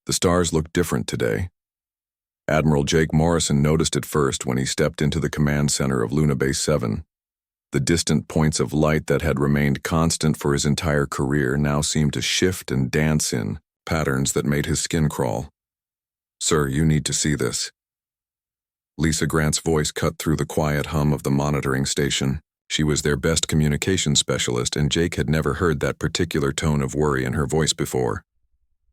The stars looked different today. Admiral Jake Morrison noticed it first when he stepped into the command center of Luna Base 7. The distant points of light that had remained constant for his entire career now seemed to shift and dance in patterns that made his skin crawl. "Sir, you need to see this." Lisa Grant's voice cut through the quiet hum of the monitoring station. She was their best communication specialist, and Jake had never heard that particular tone of worry in her voice before.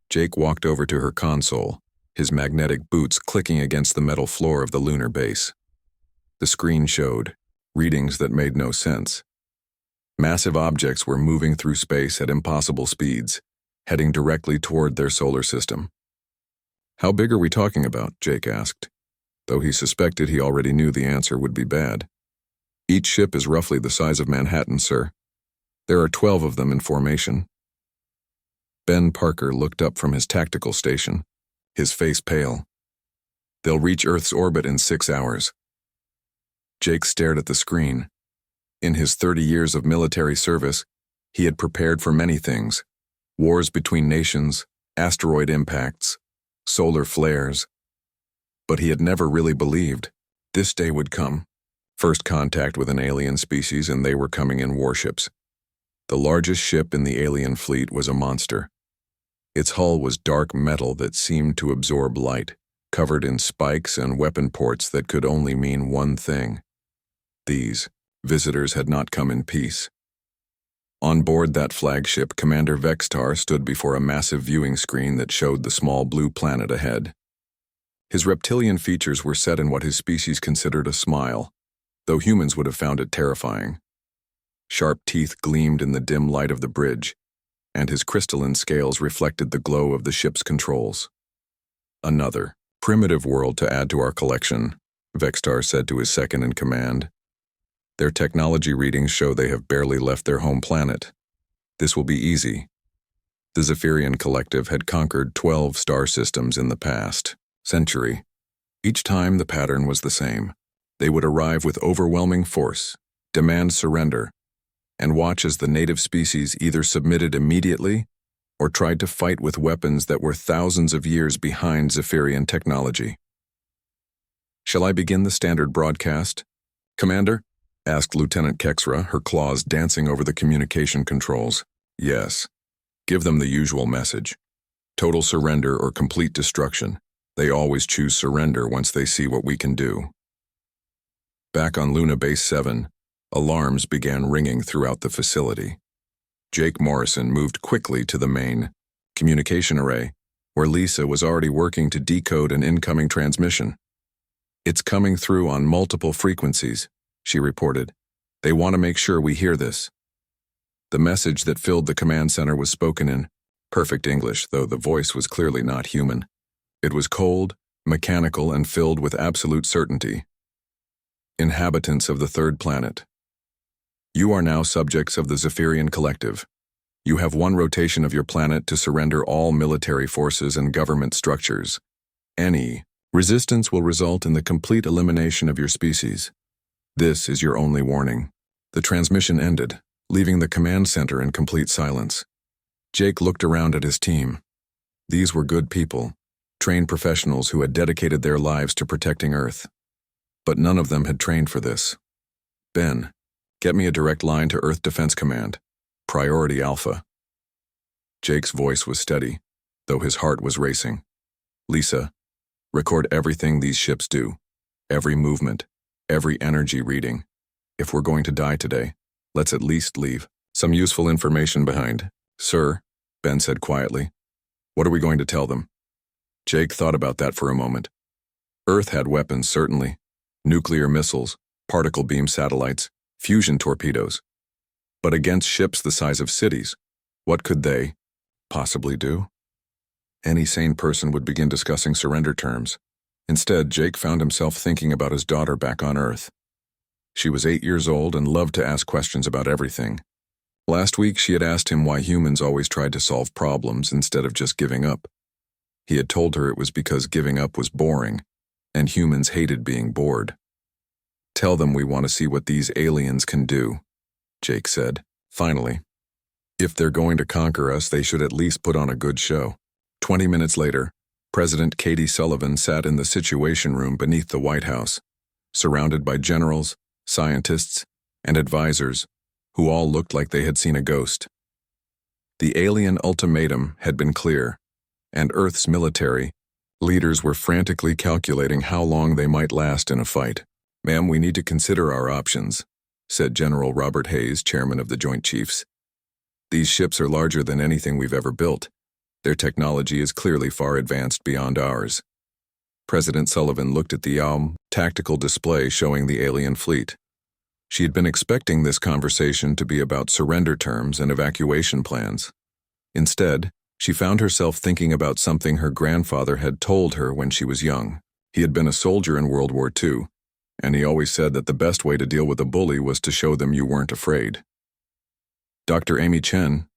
Jake walked over to her console, his magnetic boots clicking against the metal floor of the lunar base. The screen showed readings that made no sense. Massive objects were moving through space at impossible speeds, heading directly toward their solar system. "How big are we talking about?" Jake asked, though he suspected he already knew the answer would be bad. "Each ship is roughly the size of Manhattan, sir. There are 12 of them in formation." Ben Parker looked up from his tactical station, his face pale. "They'll reach Earth's orbit in 6 hours. Jake stared at the screen. In his 30 years of military service, he had prepared for many things: wars between nations, asteroid impacts, solar flares. But he had never really believed this day would come. First contact with an alien species, and they were coming in warships. The largest ship in the alien fleet was a monster. Its hull was dark metal that seemed to absorb light, covered in spikes and weapon ports that could only mean one thing. These visitors had not come in peace. On board that flagship, Commander Vextar stood before a massive viewing screen that showed the small blue planet ahead. His reptilian features were set in what his species considered a smile, though humans would have found it terrifying. Sharp teeth gleamed in the dim light of the bridge, and his crystalline scales reflected the glow of the ship's controls. "Another primitive world to add to our collection," Vextar said to his second-in-command. "Their technology readings show they have barely left their home planet. This will be easy." The Zephyrian Collective had conquered 12 star systems in the past century. Each time the pattern was the same. They would arrive with overwhelming force, demand surrender, and watch as the native species either submitted immediately or tried to fight with weapons that were thousands of years behind Zephyrian technology. "Shall I begin the standard broadcast, Commander?" asked Lieutenant Kexra, her claws dancing over the communication controls. "Yes. Give them the usual message. Total surrender or complete destruction. They always choose surrender once they see what we can do." Back on Luna Base 7, alarms began ringing throughout the facility. Jake Morrison moved quickly to the main communication array, where Lisa was already working to decode an incoming transmission. "It's coming through on multiple frequencies," she reported. "They want to make sure we hear this." The message that filled the command center was spoken in perfect English, though the voice was clearly not human. It was cold, mechanical, and filled with absolute certainty. "Inhabitants of the third planet. You are now subjects of the Zephyrian Collective. You have one rotation of your planet to surrender all military forces and government structures. Any resistance will result in the complete elimination of your species. This is your only warning." The transmission ended, leaving the command center in complete silence. Jake looked around at his team. These were good people, trained professionals who had dedicated their lives to protecting Earth. But none of them had trained for this. "Ben, get me a direct line to Earth Defense Command. Priority Alpha." Jake's voice was steady, though his heart was racing. "Lisa, record everything these ships do. Every movement, every energy reading. If we're going to die today, let's at least leave some useful information behind." "Sir," Ben said quietly. "What are we going to tell them?" Jake thought about that for a moment. Earth had weapons, certainly. Nuclear missiles, particle beam satellites, fusion torpedoes. But against ships the size of cities, what could they possibly do? Any sane person would begin discussing surrender terms. Instead, Jake found himself thinking about his daughter back on Earth. She was 8 years old and loved to ask questions about everything. Last week, she had asked him why humans always tried to solve problems instead of just giving up. He had told her it was because giving up was boring, and humans hated being bored. "Tell them we want to see what these aliens can do," Jake said, finally. "If they're going to conquer us, they should at least put on a good show." 20 minutes later, President Katie Sullivan sat in the Situation Room beneath the White House, surrounded by generals, scientists, and advisors, who all looked like they had seen a ghost. The alien ultimatum had been clear, and Earth's military leaders were frantically calculating how long they might last in a fight. "Ma'am, we need to consider our options," said General Robert Hayes, chairman of the Joint Chiefs. "These ships are larger than anything we've ever built. Their technology is clearly far advanced beyond ours." President Sullivan looked at the tactical display showing the alien fleet. She had been expecting this conversation to be about surrender terms and evacuation plans. Instead, she found herself thinking about something her grandfather had told her when she was young. He had been a soldier in World War II, and he always said that the best way to deal with a bully was to show them you weren't afraid. "Dr. Amy Chen,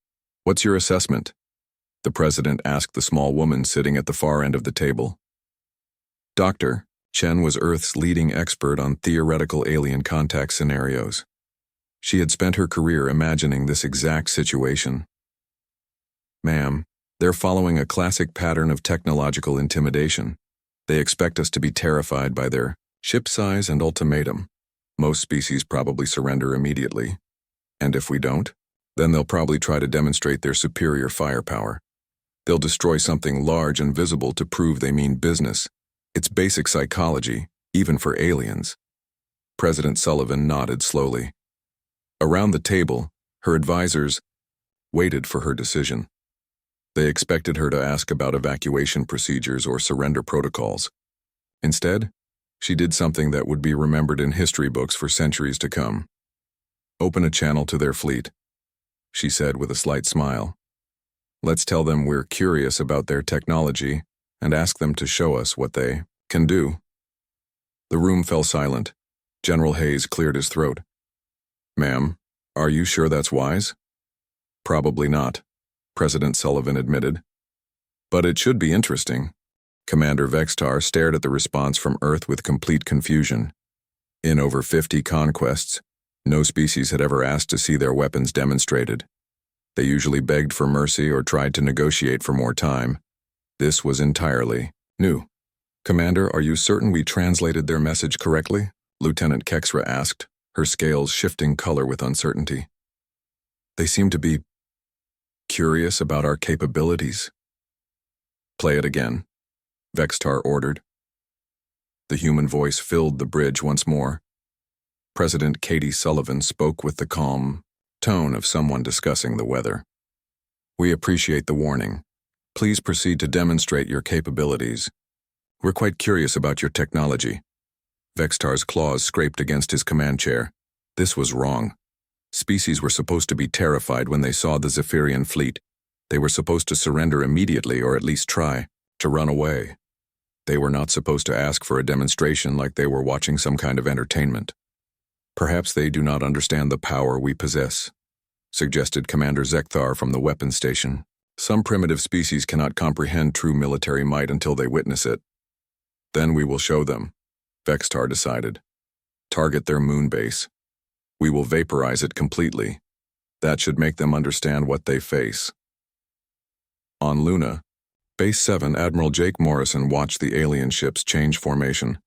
what's your assessment?" the president asked the small woman sitting at the far end of the table. Dr. Chen was Earth's leading expert on theoretical alien contact scenarios. She had spent her career imagining this exact situation. "Ma'am, they're following a classic pattern of technological intimidation. They expect us to be terrified by their ship size and ultimatum. Most species probably surrender immediately. And if we don't, then they'll probably try to demonstrate their superior firepower. They'll destroy something large and visible to prove they mean business. It's basic psychology, even for aliens." President Sullivan nodded slowly. Around the table, her advisors waited for her decision. They expected her to ask about evacuation procedures or surrender protocols. Instead, she did something that would be remembered in history books for centuries to come. "Open a channel to their fleet," she said with a slight smile. "Let's tell them we're curious about their technology and ask them to show us what they can do." The room fell silent. General Hayes cleared his throat. "Ma'am, are you sure that's wise?" "Probably not," President Sullivan admitted. "But it should be interesting." Commander Vextar stared at the response from Earth with complete confusion. In over 50 conquests, no species had ever asked to see their weapons demonstrated. They usually begged for mercy or tried to negotiate for more time. This was entirely new. "Commander, are you certain we translated their message correctly?" Lieutenant Kexra asked, her scales shifting color with uncertainty. "They seem to be curious about our capabilities." "Play it again," Vextar ordered. The human voice filled the bridge once more. President Katie Sullivan spoke with the calm tone of someone discussing the weather. "We appreciate the warning. Please proceed to demonstrate your capabilities. We're quite curious about your technology." Vextar's claws scraped against his command chair. This was wrong. Species were supposed to be terrified when they saw the Zephyrian fleet. They were supposed to surrender immediately or at least try to run away. They were not supposed to ask for a demonstration like they were watching some kind of entertainment. "Perhaps they do not understand the power we possess," suggested Commander Zekthar from the weapons station. "Some primitive species cannot comprehend true military might until they witness it. Then we will show them," Vextar decided. "Target their moon base. We will vaporize it completely. That should make them understand what they face." On Luna, Base 7 Admiral Jake Morrison watched the alien ships change formation.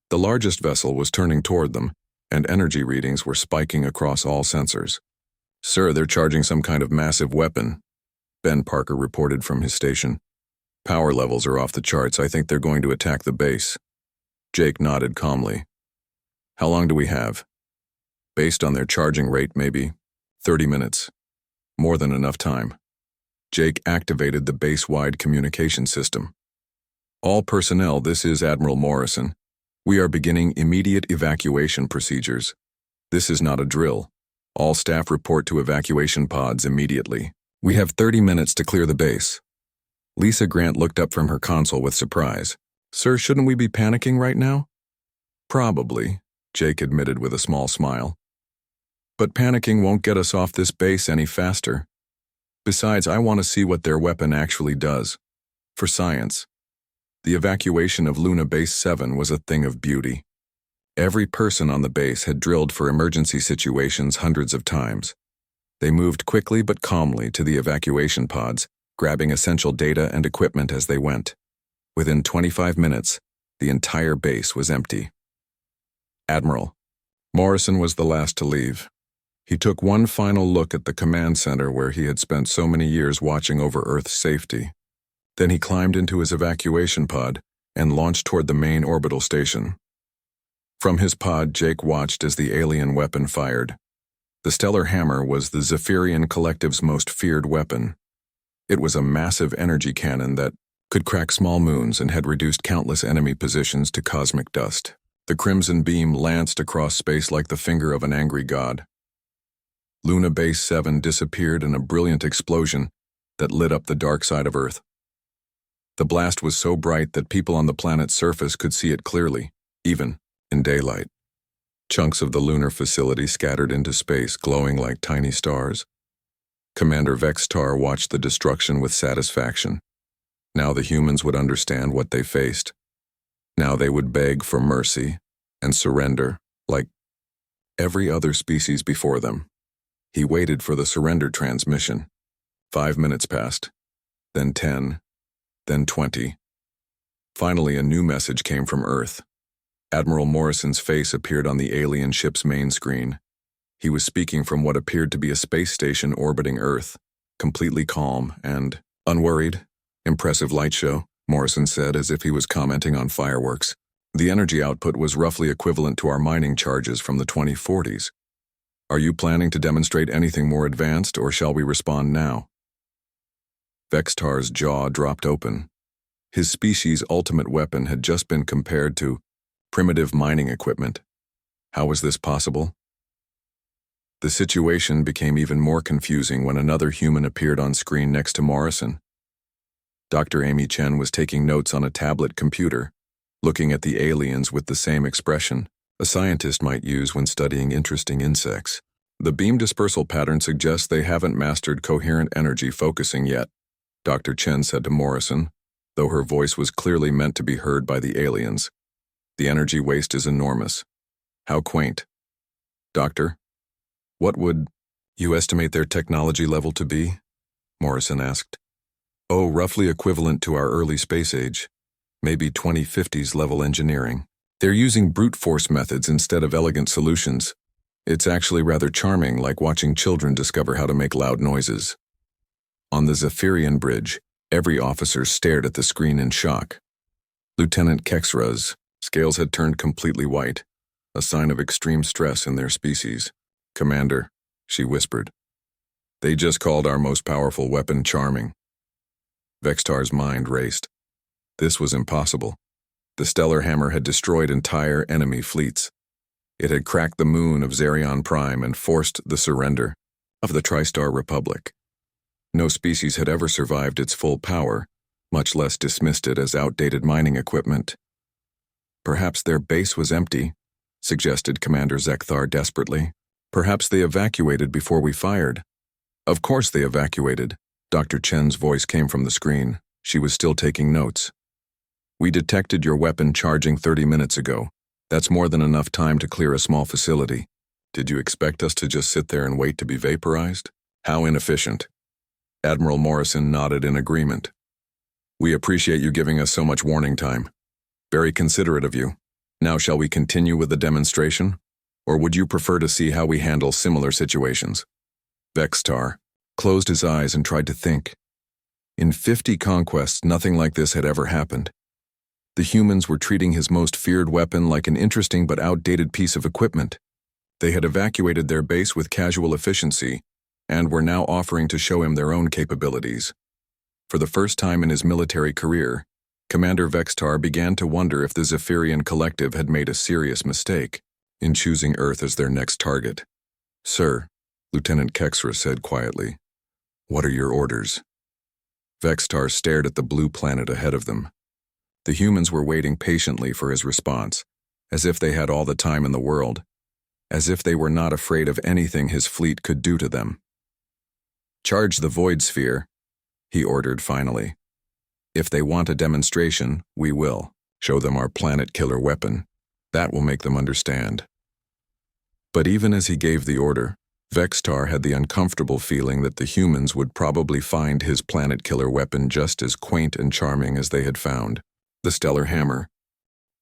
The largest vessel was turning toward them, and energy readings were spiking across all sensors. "Sir, they're charging some kind of massive weapon," Ben Parker reported from his station. "Power levels are off the charts. I think they're going to attack the base." Jake nodded calmly. "How long do we have?" "Based on their charging rate, maybe 30 minutes. More than enough time." Jake activated the base-wide communication system. "All personnel, this is Admiral Morrison. We are beginning immediate evacuation procedures. This is not a drill. All staff report to evacuation pods immediately. We have 30 minutes to clear the base." Lisa Grant looked up from her console with surprise. "Sir, shouldn't we be panicking right now?" "Probably," Jake admitted with a small smile. "But panicking won't get us off this base any faster. Besides, I want to see what their weapon actually does. For science." The evacuation of Luna Base 7 was a thing of beauty. Every person on the base had drilled for emergency situations hundreds of times. They moved quickly but calmly to the evacuation pods, grabbing essential data and equipment as they went. Within 25 minutes, the entire base was empty. Admiral Morrison was the last to leave. He took one final look at the command center where he had spent so many years watching over Earth's safety. Then he climbed into his evacuation pod and launched toward the main orbital station. From his pod, Jake watched as the alien weapon fired. The Stellar Hammer was the Zephyrian Collective's most feared weapon. It was a massive energy cannon that could crack small moons and had reduced countless enemy positions to cosmic dust. The crimson beam lanced across space like the finger of an angry god. Luna Base 7 disappeared in a brilliant explosion that lit up the dark side of Earth. The blast was so bright that people on the planet's surface could see it clearly, even in daylight. Chunks of the lunar facility scattered into space, glowing like tiny stars. Commander Vextar watched the destruction with satisfaction. Now the humans would understand what they faced. Now they would beg for mercy and surrender, like every other species before them. He waited for the surrender transmission. 5 minutes passed, then 10, then 20. Finally, a new message came from Earth. Admiral Morrison's face appeared on the alien ship's main screen. He was speaking from what appeared to be a space station orbiting Earth, completely calm and unworried. "Impressive light show," Morrison said as if he was commenting on fireworks. "The energy output was roughly equivalent to our mining charges from the 2040s. Are you planning to demonstrate anything more advanced, or shall we respond now?" Vextar's jaw dropped open. His species' ultimate weapon had just been compared to primitive mining equipment. How was this possible? The situation became even more confusing when another human appeared on screen next to Morrison. Dr. Amy Chen was taking notes on a tablet computer, looking at the aliens with the same expression a scientist might use when studying interesting insects. "The beam dispersal pattern suggests they haven't mastered coherent energy focusing yet," Dr. Chen said to Morrison, though her voice was clearly meant to be heard by the aliens. "The energy waste is enormous." "How quaint." "Doctor, what would you estimate their technology level to be?" Morrison asked. "Oh, roughly equivalent to our early space age, maybe 2050s level engineering. They're using brute force methods instead of elegant solutions. It's actually rather charming, like watching children discover how to make loud noises." On the Zephyrian bridge, every officer stared at the screen in shock. Lieutenant Kexra's scales had turned completely white, a sign of extreme stress in their species. "Commander," she whispered, "they just called our most powerful weapon charming." Vextar's mind raced. This was impossible. The Stellar Hammer had destroyed entire enemy fleets. It had cracked the moon of Xerion Prime and forced the surrender of the Tristar Republic. No species had ever survived its full power, much less dismissed it as outdated mining equipment. "Perhaps their base was empty," suggested Commander Zekthar desperately. "Perhaps they evacuated before we fired." "Of course they evacuated." Dr. Chen's voice came from the screen. She was still taking notes. "We detected your weapon charging 30 minutes ago. That's more than enough time to clear a small facility. Did you expect us to just sit there and wait to be vaporized? How inefficient." Admiral Morrison nodded in agreement. "We appreciate you giving us so much warning time. Very considerate of you. Now shall we continue with the demonstration? Or would you prefer to see how we handle similar situations?" Vextar closed his eyes and tried to think. In 50 conquests, nothing like this had ever happened. The humans were treating his most feared weapon like an interesting but outdated piece of equipment. They had evacuated their base with casual efficiency and were now offering to show him their own capabilities. For the first time in his military career, Commander Vextar began to wonder if the Zephyrian Collective had made a serious mistake in choosing Earth as their next target. "Sir," Lieutenant Kexra said quietly, "what are your orders?" Vextar stared at the blue planet ahead of them. The humans were waiting patiently for his response, as if they had all the time in the world, as if they were not afraid of anything his fleet could do to them. "Charge the void sphere," he ordered finally. "If they want a demonstration, we will. Show them our planet-killer weapon. That will make them understand." But even as he gave the order, Vextar had the uncomfortable feeling that the humans would probably find his planet-killer weapon just as quaint and charming as they had found The stellar hammer.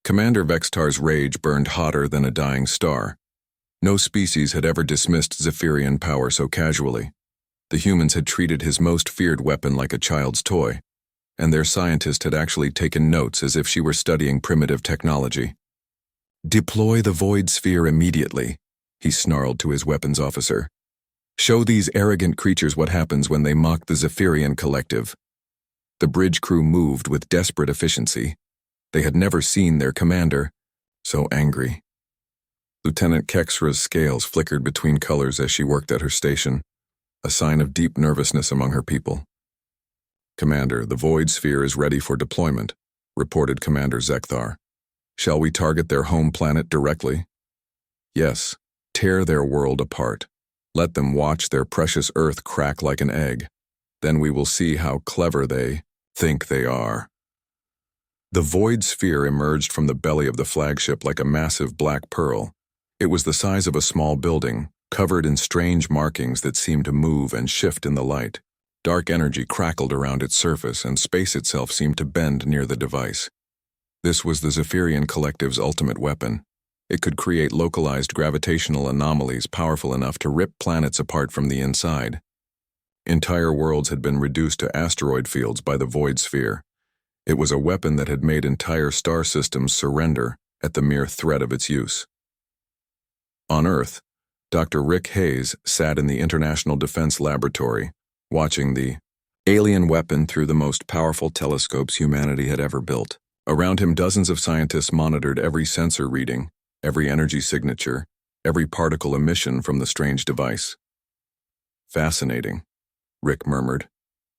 Commander Vextar's rage burned hotter than a dying star. No species had ever dismissed Zephyrian power so casually. The humans had treated his most feared weapon like a child's toy, and their scientist had actually taken notes as if she were studying primitive technology. "Deploy the void sphere immediately," he snarled to his weapons officer. "Show these arrogant creatures what happens when they mock the Zephyrian collective." The bridge crew moved with desperate efficiency. They had never seen their commander so angry. Lieutenant Kexra's scales flickered between colors as she worked at her station, a sign of deep nervousness among her people. "Commander, the void sphere is ready for deployment," reported Commander Zekthar. "Shall we target their home planet directly?" "Yes, tear their world apart. Let them watch their precious Earth crack like an egg. Then we will see how clever they think they are." The void sphere emerged from the belly of the flagship like a massive black pearl. It was the size of a small building, covered in strange markings that seemed to move and shift in the light. Dark energy crackled around its surface, and space itself seemed to bend near the device. This was the Zephyrian Collective's ultimate weapon. It could create localized gravitational anomalies powerful enough to rip planets apart from the inside. Entire worlds had been reduced to asteroid fields by the void sphere. It was a weapon that had made entire star systems surrender at the mere threat of its use. On Earth, Dr. Rick Hayes sat in the International Defense Laboratory, watching the alien weapon through the most powerful telescopes humanity had ever built. Around him, dozens of scientists monitored every sensor reading, every energy signature, every particle emission from the strange device. "Fascinating," Rick murmured,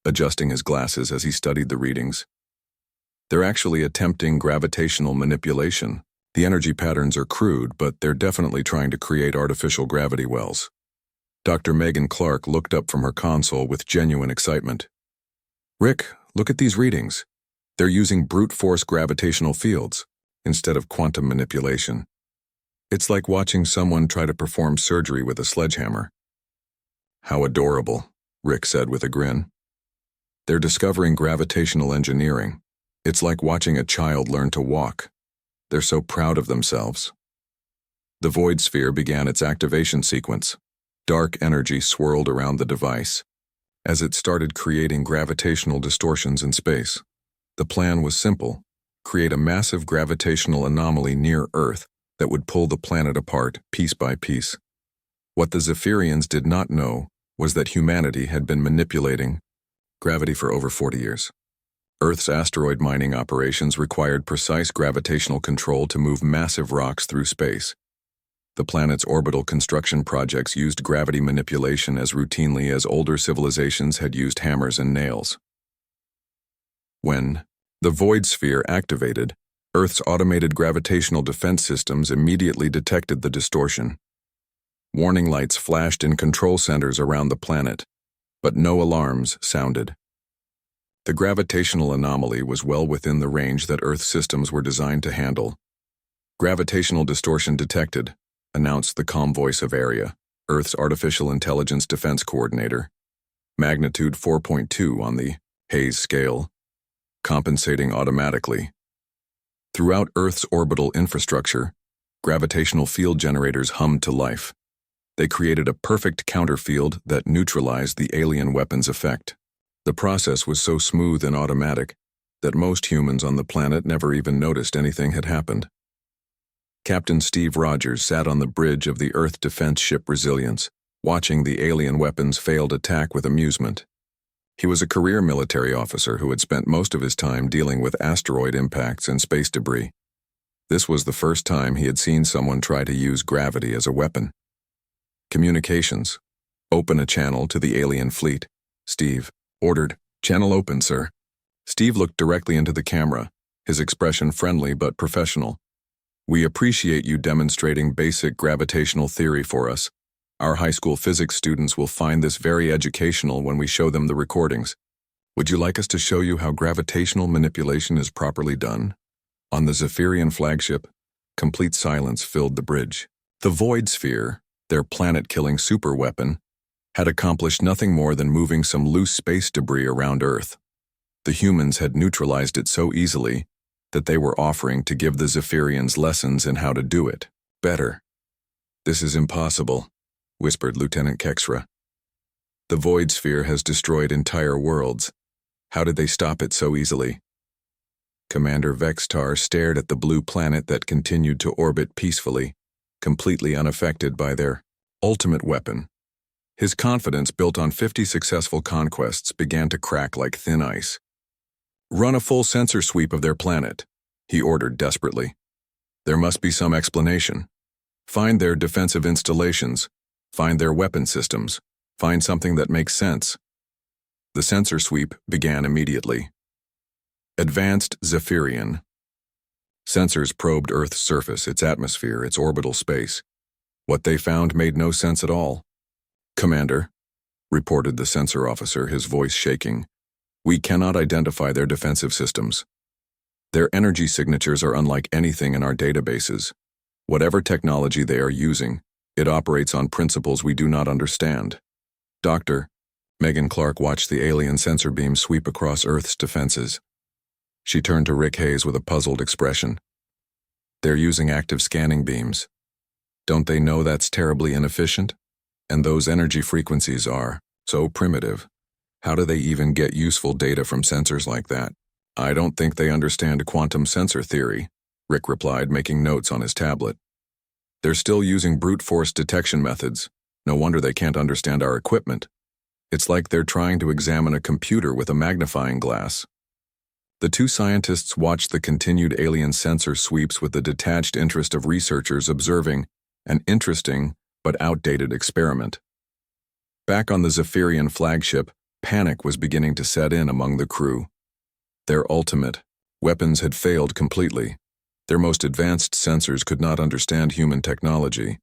adjusting his glasses as he studied the readings. "They're actually attempting gravitational manipulation. The energy patterns are crude, but they're definitely trying to create artificial gravity wells." Dr. Megan Clark looked up from her console with genuine excitement. "Rick, look at these readings. They're using brute force gravitational fields instead of quantum manipulation. It's like watching someone try to perform surgery with a sledgehammer." "How adorable," Rick said with a grin. "They're discovering gravitational engineering. It's like watching a child learn to walk. They're so proud of themselves." The void sphere began its activation sequence. Dark energy swirled around the device as it started creating gravitational distortions in space. The plan was simple: create a massive gravitational anomaly near Earth that would pull the planet apart piece by piece. What the Zephyrians did not know was that humanity had been manipulating gravity for over 40 years. Earth's asteroid mining operations required precise gravitational control to move massive rocks through space. The planet's orbital construction projects used gravity manipulation as routinely as older civilizations had used hammers and nails. When the void sphere activated, Earth's automated gravitational defense systems immediately detected the distortion. Warning lights flashed in control centers around the planet, but no alarms sounded. The gravitational anomaly was well within the range that Earth systems were designed to handle. "Gravitational distortion detected," announced the calm voice of Area, Earth's Artificial Intelligence Defense Coordinator. "Magnitude 4.2 on the Hayes scale. Compensating automatically." Throughout Earth's orbital infrastructure, gravitational field generators hummed to life. They created a perfect counterfield that neutralized the alien weapon's effect. The process was so smooth and automatic that most humans on the planet never even noticed anything had happened. Captain Steve Rogers sat on the bridge of the Earth defense ship Resilience, watching the alien weapon's failed attack with amusement. He was a career military officer who had spent most of his time dealing with asteroid impacts and space debris. This was the first time he had seen someone try to use gravity as a weapon. "Communications. Open a channel to the alien fleet," Steve ordered. "Channel open, sir." Steve looked directly into the camera, his expression friendly but professional. "We appreciate you demonstrating basic gravitational theory for us. Our high school physics students will find this very educational when we show them the recordings. Would you like us to show you how gravitational manipulation is properly done?" On the Zephyrian flagship, complete silence filled the bridge. The void sphere, their planet-killing superweapon, had accomplished nothing more than moving some loose space debris around Earth. The humans had neutralized it so easily that they were offering to give the Zephyrians lessons in how to do it better. "This is impossible," whispered Lieutenant Kexra. "The void sphere has destroyed entire worlds. How did they stop it so easily?" Commander Vextar stared at the blue planet that continued to orbit peacefully, completely unaffected by their ultimate weapon. His confidence, built on 50 successful conquests, began to crack like thin ice. "Run a full sensor sweep of their planet," he ordered desperately. "There must be some explanation. Find their defensive installations, find their weapon systems, find something that makes sense." The sensor sweep began immediately. Advanced Zephyrian. Sensors probed Earth's surface, its atmosphere, its orbital space. What they found made no sense at all. "Commander," reported the sensor officer, his voice shaking, "we cannot identify their defensive systems. Their energy signatures are unlike anything in our databases. Whatever technology they are using, it operates on principles we do not understand." "Doctor," Megan Clark watched the alien sensor beam sweep across Earth's defenses. She turned to Rick Hayes with a puzzled expression. "They're using active scanning beams. Don't they know that's terribly inefficient? And those energy frequencies are so primitive. How do they even get useful data from sensors like that?" "I don't think they understand quantum sensor theory," Rick replied, making notes on his tablet. "They're still using brute force detection methods. No wonder they can't understand our equipment. It's like they're trying to examine a computer with a magnifying glass." The two scientists watched the continued alien sensor sweeps with the detached interest of researchers observing an interesting but outdated experiment. Back on the Zephyrian flagship, panic was beginning to set in among the crew. Their ultimate weapons had failed completely. Their most advanced sensors could not understand human technology.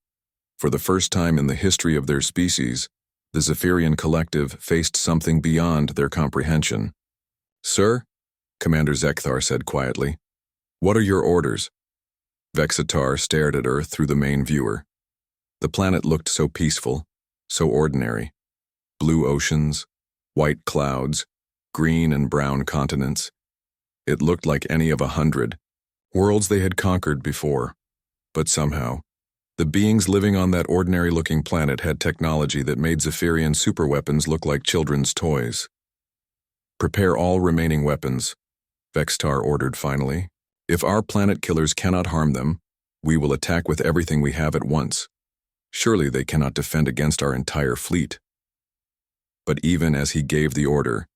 For the first time in the history of their species, the Zephyrian collective faced something beyond their comprehension. "Sir," Commander Zekthar said quietly, "what are your orders?" Vexatar stared at Earth through the main viewer. The planet looked so peaceful, so ordinary. Blue oceans, white clouds, green and brown continents. It looked like any of 100 worlds they had conquered before. But somehow, the beings living on that ordinary-looking planet had technology that made Zephyrian superweapons look like children's toys. "Prepare all remaining weapons," Vextar ordered finally. "If our planet killers cannot harm them, we will attack with everything we have at once. Surely they cannot defend against our entire fleet." But even as he gave the order,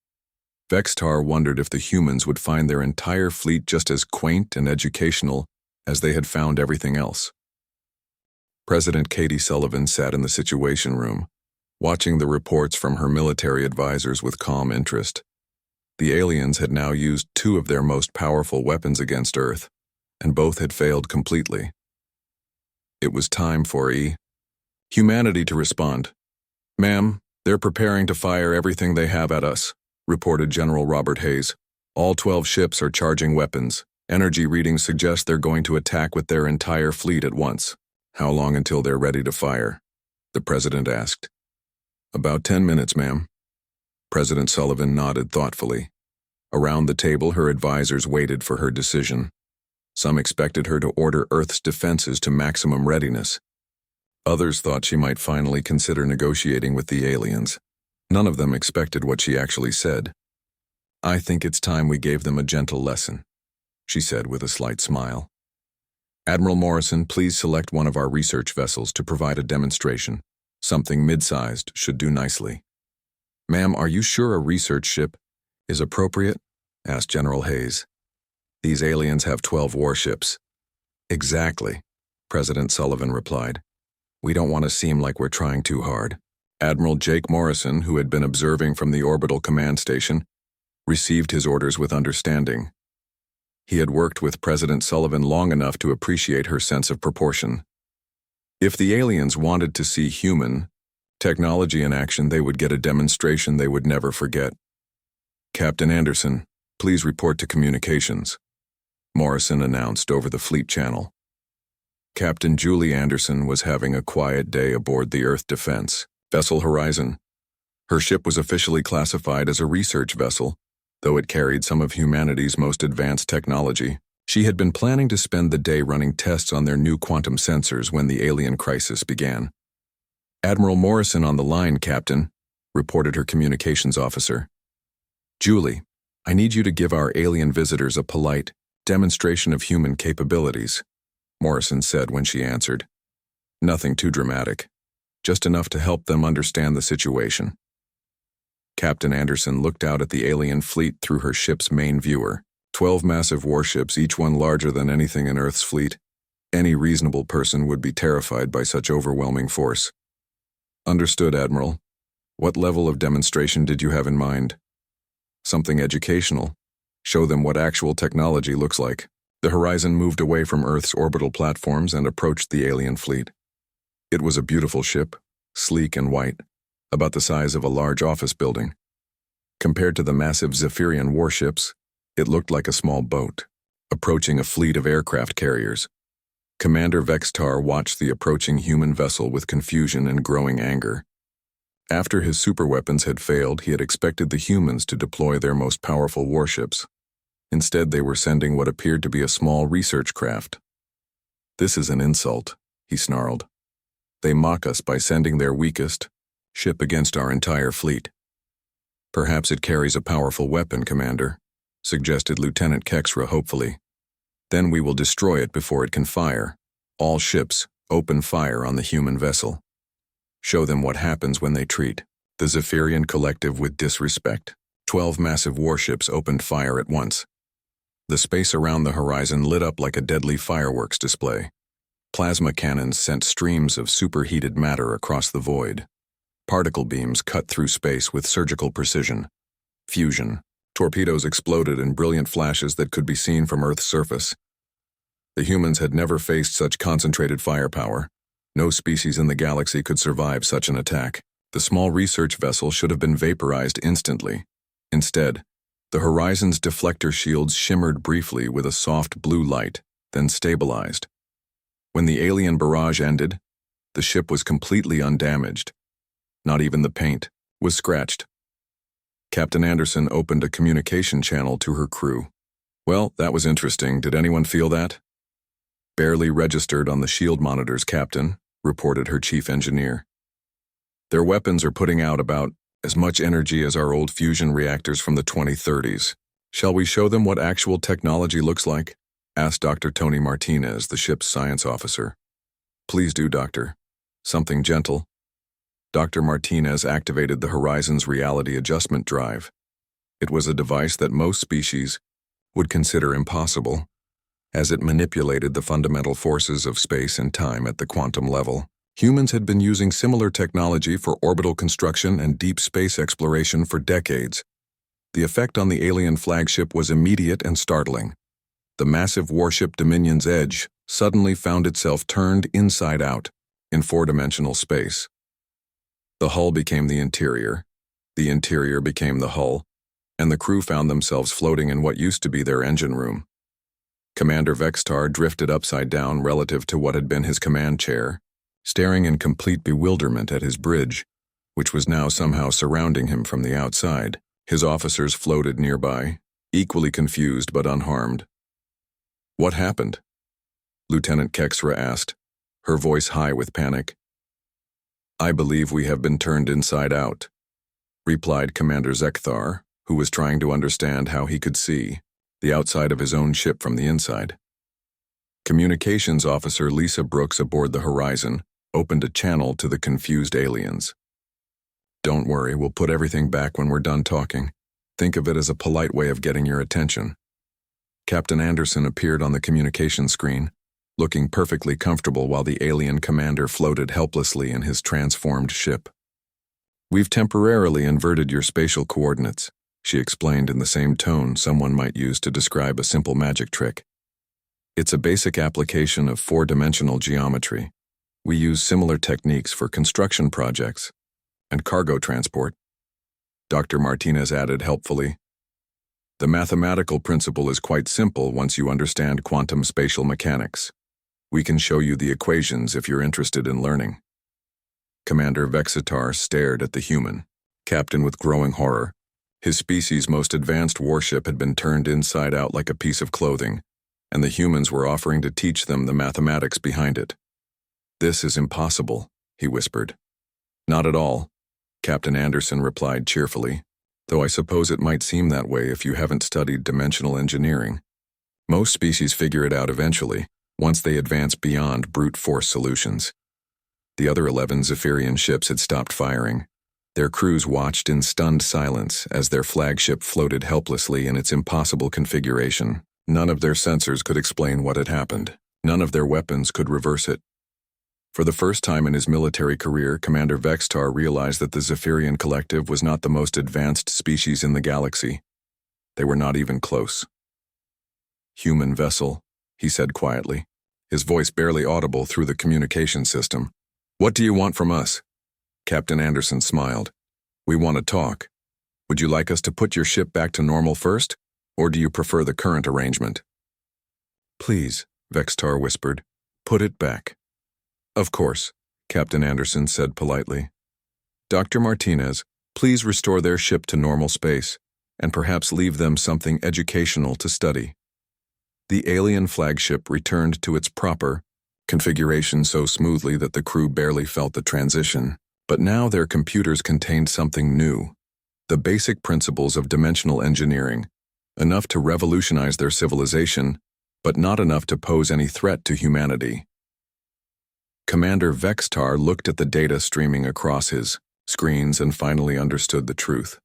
Vextar wondered if the humans would find their entire fleet just as quaint and educational as they had found everything else. President Katie Sullivan sat in the Situation Room, watching the reports from her military advisors with calm interest. The aliens had now used 2 of their most powerful weapons against Earth, and both had failed completely. It was time for humanity to respond. "Ma'am, they're preparing to fire everything they have at us," reported General Robert Hayes. "All 12 ships are charging weapons. Energy readings suggest they're going to attack with their entire fleet at once." "How long until they're ready to fire?" the President asked. "About 10 minutes, ma'am." President Sullivan nodded thoughtfully. Around the table, her advisors waited for her decision. Some expected her to order Earth's defenses to maximum readiness. Others thought she might finally consider negotiating with the aliens. None of them expected what she actually said. "I think it's time we gave them a gentle lesson," she said with a slight smile. "Admiral Morrison, please select one of our research vessels to provide a demonstration. Something mid-sized should do nicely." "Ma'am, are you sure a research ship is appropriate?" asked General Hayes. "These aliens have 12 warships." "Exactly," President Sullivan replied. "We don't want to seem like we're trying too hard." Admiral Jake Morrison, who had been observing from the orbital command station, received his orders with understanding. He had worked with President Sullivan long enough to appreciate her sense of proportion. If the aliens wanted to see human technology in action, they would get a demonstration they would never forget. "Captain Anderson, please report to communications," Morrison announced over the fleet channel. Captain Julie Anderson was having a quiet day aboard the Earth Defense Vessel Horizon. Her ship was officially classified as a research vessel, though it carried some of humanity's most advanced technology. She had been planning to spend the day running tests on their new quantum sensors when the alien crisis began. "Admiral Morrison on the line, Captain," reported her communications officer. "Julie, I need you to give our alien visitors a polite demonstration of human capabilities," Morrison said when she answered. "Nothing too dramatic, just enough to help them understand the situation." Captain Anderson looked out at the alien fleet through her ship's main viewer. 12 massive warships, each one larger than anything in Earth's fleet. Any reasonable person would be terrified by such overwhelming force. "Understood, Admiral. What level of demonstration did you have in mind?" "Something educational. Show them what actual technology looks like." The Horizon moved away from Earth's orbital platforms and approached the alien fleet. It was a beautiful ship, sleek and white, about the size of a large office building. Compared to the massive Zephyrian warships, it looked like a small boat, approaching a fleet of aircraft carriers. Commander Vextar watched the approaching human vessel with confusion and growing anger. After his superweapons had failed, he had expected the humans to deploy their most powerful warships. Instead, they were sending what appeared to be a small research craft. "This is an insult," he snarled. "They mock us by sending their weakest ship against our entire fleet." "Perhaps it carries a powerful weapon, Commander," suggested Lieutenant Kexra hopefully. "Then we will destroy it before it can fire. All ships, open fire on the human vessel. Show them what happens when they treat the Zephyrian collective with disrespect." 12 massive warships opened fire at once. The space around the Horizon lit up like a deadly fireworks display. Plasma cannons sent streams of superheated matter across the void. Particle beams cut through space with surgical precision. Fusion. Torpedoes exploded in brilliant flashes that could be seen from Earth's surface. The humans had never faced such concentrated firepower. No species in the galaxy could survive such an attack. The small research vessel should have been vaporized instantly. Instead, the Horizon's deflector shields shimmered briefly with a soft blue light, then stabilized. When the alien barrage ended, the ship was completely undamaged. Not even the paint was scratched. Captain Anderson opened a communication channel to her crew. "Well, that was interesting. Did anyone feel that?" "Barely registered on the shield monitors, Captain," reported her chief engineer. "Their weapons are putting out about as much energy as our old fusion reactors from the 2030s. Shall we show them what actual technology looks like?" asked Dr. Tony Martinez, the ship's science officer. "Please do, Doctor. Something gentle." Dr. Martinez activated the Horizon's reality adjustment drive. It was a device that most species would consider impossible, as it manipulated the fundamental forces of space and time at the quantum level. Humans had been using similar technology for orbital construction and deep space exploration for decades. The effect on the alien flagship was immediate and startling. The massive warship Dominion's Edge suddenly found itself turned inside out in four-dimensional space. The hull became the interior became the hull, and the crew found themselves floating in what used to be their engine room. Commander Vextar drifted upside down relative to what had been his command chair, staring in complete bewilderment at his bridge, which was now somehow surrounding him from the outside. His officers floated nearby, equally confused but unharmed. "What happened?" Lieutenant Kexra asked, her voice high with panic. "I believe we have been turned inside out," replied Commander Zekthar, who was trying to understand how he could see the outside of his own ship from the inside. Communications officer Lisa Brooks aboard the Horizon opened a channel to the confused aliens. "Don't worry, we'll put everything back when we're done talking. Think of it as a polite way of getting your attention." Captain Anderson appeared on the communication screen, looking perfectly comfortable while the alien commander floated helplessly in his transformed ship. "We've temporarily inverted your spatial coordinates," she explained in the same tone someone might use to describe a simple magic trick. "It's a basic application of four-dimensional geometry. We use similar techniques for construction projects and cargo transport," Dr. Martinez added helpfully. "The mathematical principle is quite simple once you understand quantum spatial mechanics. We can show you the equations if you're interested in learning." Commander Vexitar stared at the human captain with growing horror. His species' most advanced warship had been turned inside out like a piece of clothing, and the humans were offering to teach them the mathematics behind it. "This is impossible," he whispered. "Not at all," Captain Anderson replied cheerfully, "though I suppose it might seem that way if you haven't studied dimensional engineering. Most species figure it out eventually, once they advance beyond brute force solutions." The other 11 Zephyrian ships had stopped firing. Their crews watched in stunned silence as their flagship floated helplessly in its impossible configuration. None of their sensors could explain what had happened. None of their weapons could reverse it. For the first time in his military career, Commander Vextar realized that the Zephyrian Collective was not the most advanced species in the galaxy. They were not even close. "Human vessel," he said quietly, his voice barely audible through the communication system. "What do you want from us?" Captain Anderson smiled. "We want to talk. Would you like us to put your ship back to normal first, or do you prefer the current arrangement?" "Please," Vextar whispered, "put it back." "Of course," Captain Anderson said politely. "Dr. Martinez, please restore their ship to normal space, and perhaps leave them something educational to study." The alien flagship returned to its proper configuration so smoothly that the crew barely felt the transition. But now their computers contained something new, the basic principles of dimensional engineering, enough to revolutionize their civilization, but not enough to pose any threat to humanity. Commander Vextar looked at the data streaming across his screens and finally understood the truth.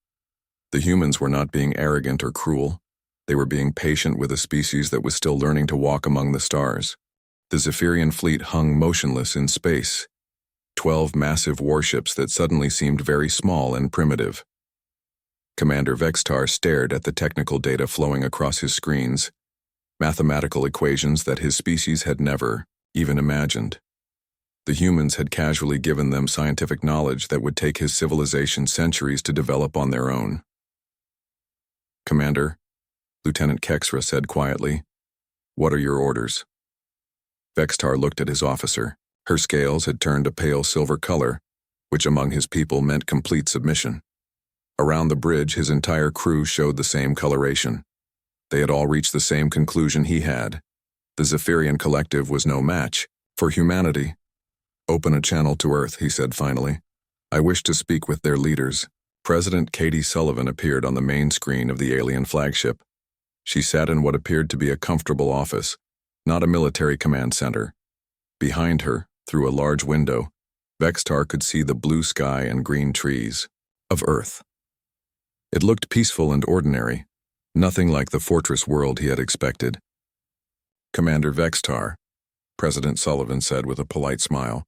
The humans were not being arrogant or cruel. They were being patient with a species that was still learning to walk among the stars. The Zephyrian fleet hung motionless in space, 12 massive warships that suddenly seemed very small and primitive. Commander Vextar stared at the technical data flowing across his screens, mathematical equations that his species had never even imagined. The humans had casually given them scientific knowledge that would take his civilization centuries to develop on their own. "Commander," Lieutenant Kexra said quietly, "what are your orders?" Vextar looked at his officer. Her scales had turned a pale silver color, which among his people meant complete submission. Around the bridge, his entire crew showed the same coloration. They had all reached the same conclusion he had. The Zephyrian Collective was no match for humanity. "Open a channel to Earth," he said finally. "I wish to speak with their leaders." President Katie Sullivan appeared on the main screen of the alien flagship. She sat in what appeared to be a comfortable office, not a military command center. Behind her, through a large window, Vextar could see the blue sky and green trees of Earth. It looked peaceful and ordinary, nothing like the fortress world he had expected. "Commander Vextar," President Sullivan said with a polite smile,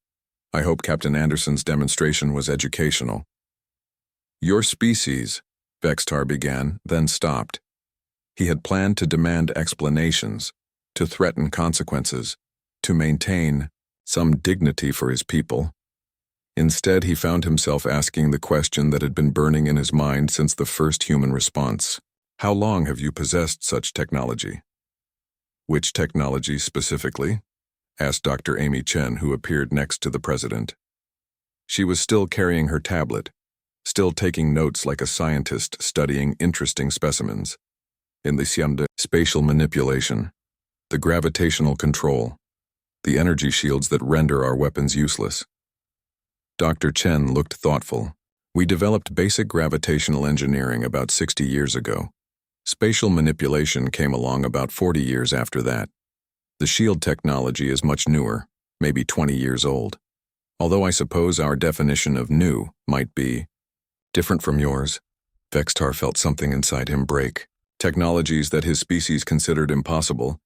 "I hope Captain Anderson's demonstration was educational." "Your species," Vextar began, then stopped. He had planned to demand explanations, to threaten consequences, to maintain some dignity for his people. Instead, he found himself asking the question that had been burning in his mind since the first human response. "How long have you possessed such technology?" "Which technology specifically?" asked Dr. Amy Chen, who appeared next to the president. She was still carrying her tablet, still taking notes like a scientist studying interesting specimens. In the spatial manipulation, the gravitational control, the energy shields that render our weapons useless. Dr. Chen looked thoughtful. "We developed basic gravitational engineering about 60 years ago. Spatial manipulation came along about 40 years after that. The shield technology is much newer, maybe 20 years old. Although I suppose our definition of new might be different from yours." Vextar felt something inside him break. Technologies that his species considered impossible,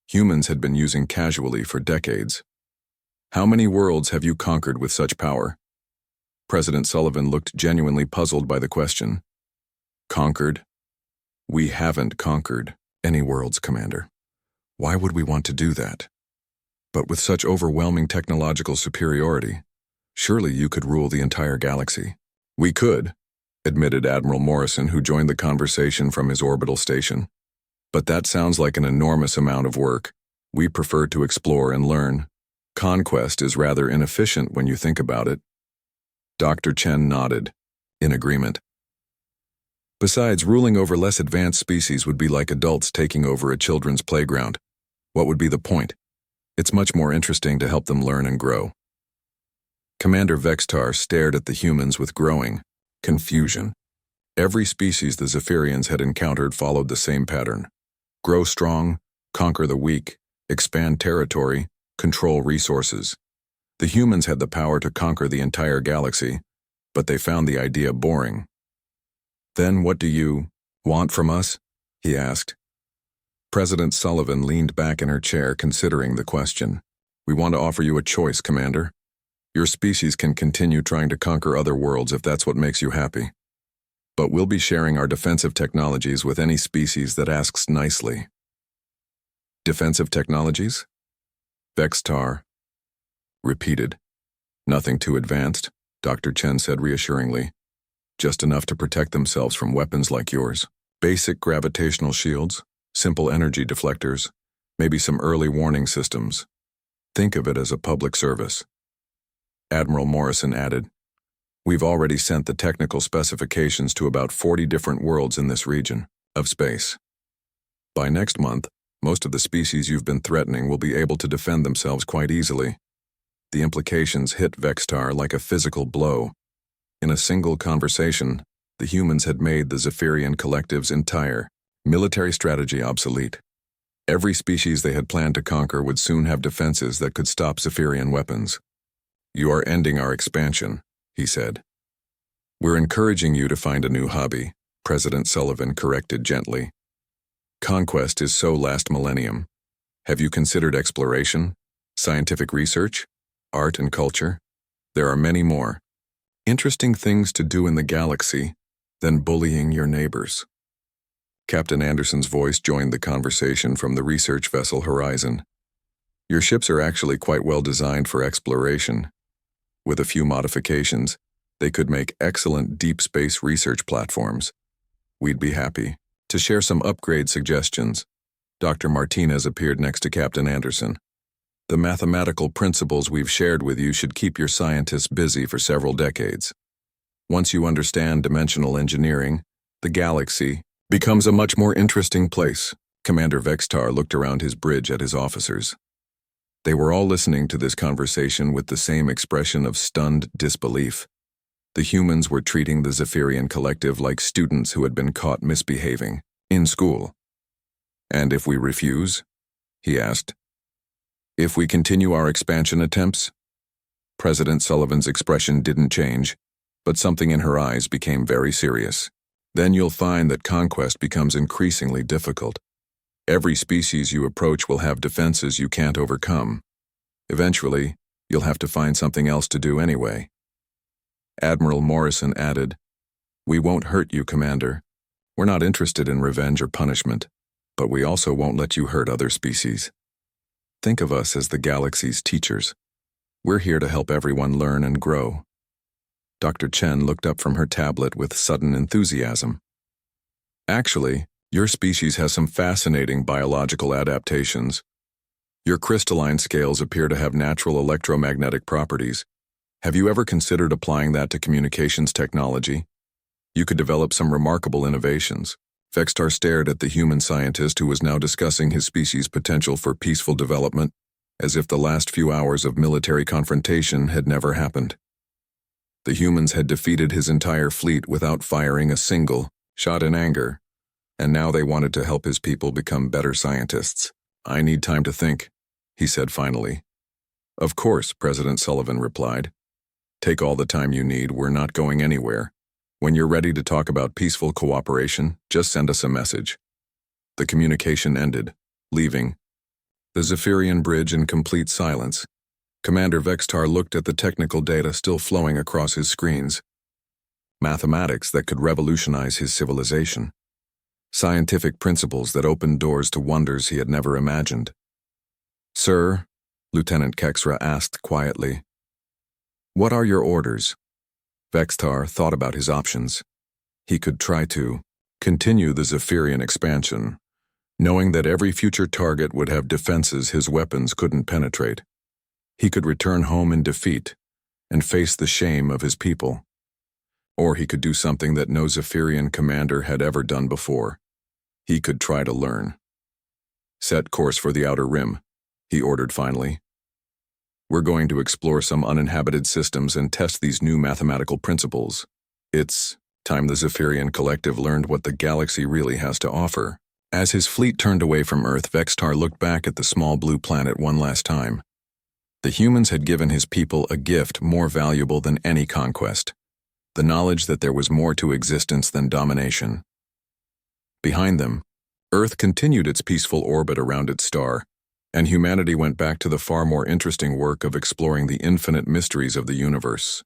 humans had been using casually for decades. "How many worlds have you conquered with such power?" President Sullivan looked genuinely puzzled by the question. "Conquered? We haven't conquered any worlds, Commander. Why would we want to do that? But with such overwhelming technological superiority, surely you could rule the entire galaxy." "We could," admitted Admiral Morrison, who joined the conversation from his orbital station. "But that sounds like an enormous amount of work. We prefer to explore and learn. Conquest is rather inefficient when you think about it." Dr. Chen nodded, in agreement. "Besides, ruling over less advanced species would be like adults taking over a children's playground. What would be the point? It's much more interesting to help them learn and grow. Commander Vextar stared at the humans with growing confusion. Every species the Zephyrians had encountered followed the same pattern. Grow strong, conquer the weak, expand territory, control resources. The humans had the power to conquer the entire galaxy, but they found the idea boring. Then what do you want from us? He asked. President Sullivan leaned back in her chair considering the question. We want to offer you a choice, Commander. Your species can continue trying to conquer other worlds if that's what makes you happy. But we'll be sharing our defensive technologies with any species that asks nicely. Defensive technologies? Vextar repeated. Nothing too advanced, Dr. Chen said reassuringly. Just enough to protect themselves from weapons like yours. Basic gravitational shields, simple energy deflectors, maybe some early warning systems. Think of it as a public service. Admiral Morrison added, We've already sent the technical specifications to about 40 different worlds in this region of space. By next month, most of the species you've been threatening will be able to defend themselves quite easily. The implications hit Vextar like a physical blow. In a single conversation, the humans had made the Zephyrian collective's entire military strategy obsolete. Every species they had planned to conquer would soon have defenses that could stop Zephyrian weapons. You are ending our expansion, he said. We're encouraging you to find a new hobby, President Sullivan corrected gently. Conquest is so last millennium. Have you considered exploration, scientific research, art and culture? There are many more interesting things to do in the galaxy than bullying your neighbors. Captain Anderson's voice joined the conversation from the research vessel Horizon. Your ships are actually quite well designed for exploration. With a few modifications, they could make excellent deep space research platforms. We'd be happy to share some upgrade suggestions. Dr. Martinez appeared next to Captain Anderson. The mathematical principles we've shared with you should keep your scientists busy for several decades. Once you understand dimensional engineering, the galaxy becomes a much more interesting place. Commander Vextar looked around his bridge at his officers. They were all listening to this conversation with the same expression of stunned disbelief. The humans were treating the Zephyrian collective like students who had been caught misbehaving in school. And if we refuse? He asked. If we continue our expansion attempts? President Sullivan's expression didn't change, but something in her eyes became very serious. Then you'll find that conquest becomes increasingly difficult. Every species you approach will have defenses you can't overcome. Eventually, you'll have to find something else to do anyway. Admiral Morrison added, We won't hurt you, Commander. We're not interested in revenge or punishment, but we also won't let you hurt other species. Think of us as the galaxy's teachers. We're here to help everyone learn and grow. Dr. Chen looked up from her tablet with sudden enthusiasm. Actually, your species has some fascinating biological adaptations. Your crystalline scales appear to have natural electromagnetic properties. Have you ever considered applying that to communications technology? You could develop some remarkable innovations. Vextar stared at the human scientist who was now discussing his species' potential for peaceful development, as if the last few hours of military confrontation had never happened. The humans had defeated his entire fleet without firing a single shot in anger, and now they wanted to help his people become better scientists. I need time to think, he said finally. Of course, President Sullivan replied. Take all the time you need, we're not going anywhere. When you're ready to talk about peaceful cooperation, just send us a message. The communication ended, leaving the Zephyrian bridge in complete silence. Commander Vextar looked at the technical data still flowing across his screens. Mathematics that could revolutionize his civilization. Scientific principles that opened doors to wonders he had never imagined. Sir, Lieutenant Kexra asked quietly, what are your orders? Vextar thought about his options. He could try to continue the Zephyrian expansion, knowing that every future target would have defenses his weapons couldn't penetrate. He could return home in defeat and face the shame of his people. Or he could do something that no Zephyrian commander had ever done before. He could try to learn. Set course for the outer rim, he ordered finally. We're going to explore some uninhabited systems and test these new mathematical principles. It's time the Zephyrian Collective learned what the galaxy really has to offer. As his fleet turned away from Earth, Vextar looked back at the small blue planet one last time. The humans had given his people a gift more valuable than any conquest, the knowledge that there was more to existence than domination. Behind them, Earth continued its peaceful orbit around its star, and humanity went back to the far more interesting work of exploring the infinite mysteries of the universe.